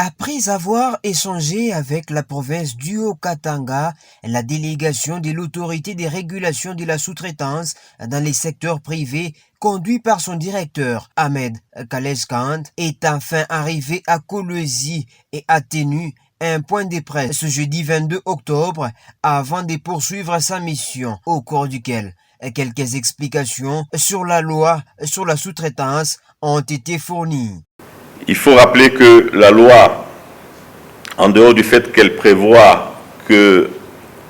Après avoir échangé avec la province du Haut-Katanga, la délégation de l'autorité des régulations de la sous-traitance dans les secteurs privés, conduit par son directeur Ahmed Kaleshkant, est enfin arrivé à Kolwezi et a tenu un point de presse ce jeudi 22 octobre avant de poursuivre sa mission, au cours duquel quelques explications sur la loi sur la sous-traitance ont été fournies. Il faut rappeler que la loi, en dehors du fait qu'elle prévoit que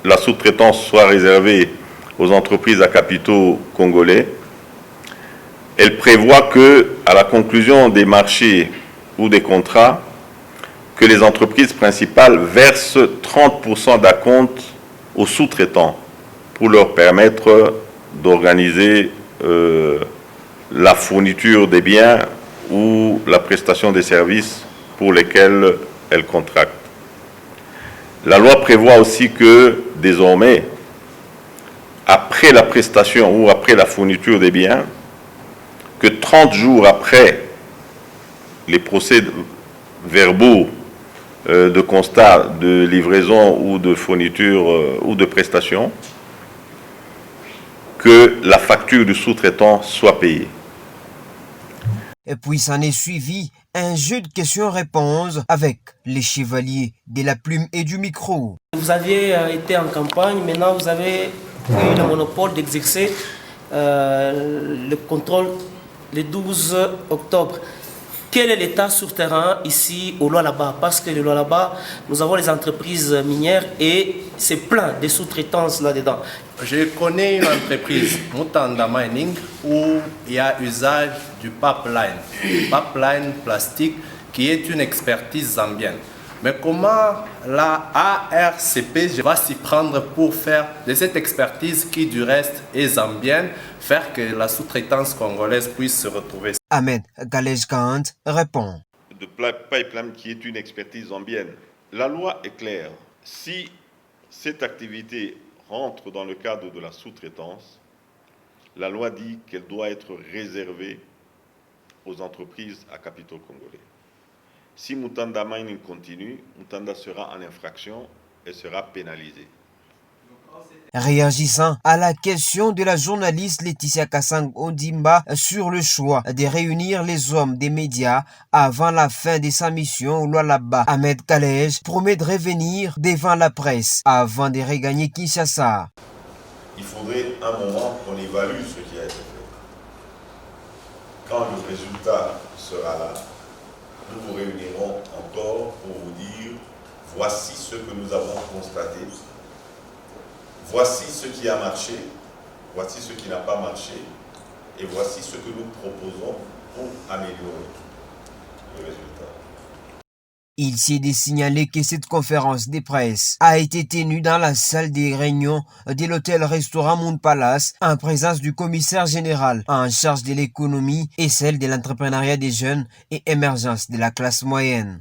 la sous-traitance soit réservée aux entreprises à capitaux congolais, elle prévoit que, à la conclusion des marchés ou des contrats, que les entreprises principales versent 30% d'acompte aux sous-traitants pour leur permettre d'organiser la fourniture des biens ou la prestation des services pour lesquels elles contractent. La loi prévoit aussi que, désormais, après la prestation ou après la fourniture des biens, que 30 jours après les procès-verbaux de constat de livraison ou de fourniture ou de prestation, que la facture du sous-traitant soit payée. Et puis s'en est suivi un jeu de questions-réponses avec les chevaliers de la plume et du micro. Vous aviez été en campagne, maintenant vous avez eu le monopole d'exercer le contrôle le 12 octobre. Quel est l'état sur terrain ici au Lualaba? Parce que le Lualaba, nous avons les entreprises minières et c'est plein de sous-traitances là-dedans. Je connais une entreprise, Mutanda Mining, où il y a usage du pipeline plastique, qui est une expertise zambienne. Mais comment la ARCP va s'y prendre pour faire de cette expertise qui du reste est zambienne, faire que la sous-traitance congolaise puisse se retrouver? Ahmed Kaleshkant répond. De pipeline qui est une expertise zambienne. La loi est claire. Si cette activité rentre dans le cadre de la sous-traitance, la loi dit qu'elle doit être réservée aux entreprises à capitaux congolais. Si Mutanda Mining continue, Mutanda sera en infraction et sera pénalisé. Réagissant à la question de la journaliste Laetitia Kassang Ondimba sur le choix de réunir les hommes des médias avant la fin de sa mission au Lualaba, Ahmed Kalej promet de revenir devant la presse avant de regagner Kinshasa. Il faudrait un moment qu'on évalue ce qui a été fait. Quand le résultat sera là, nous vous réunirons encore pour vous dire voici ce que nous avons constaté, voici ce qui a marché, voici ce qui n'a pas marché, et voici ce que nous proposons pour améliorer le résultat. Il s'est de signaler que cette conférence de presse a été tenue dans la salle des réunions de l'hôtel-restaurant Moon Palace en présence du commissaire général en charge de l'économie et celle de l'entrepreneuriat des jeunes et émergence de la classe moyenne.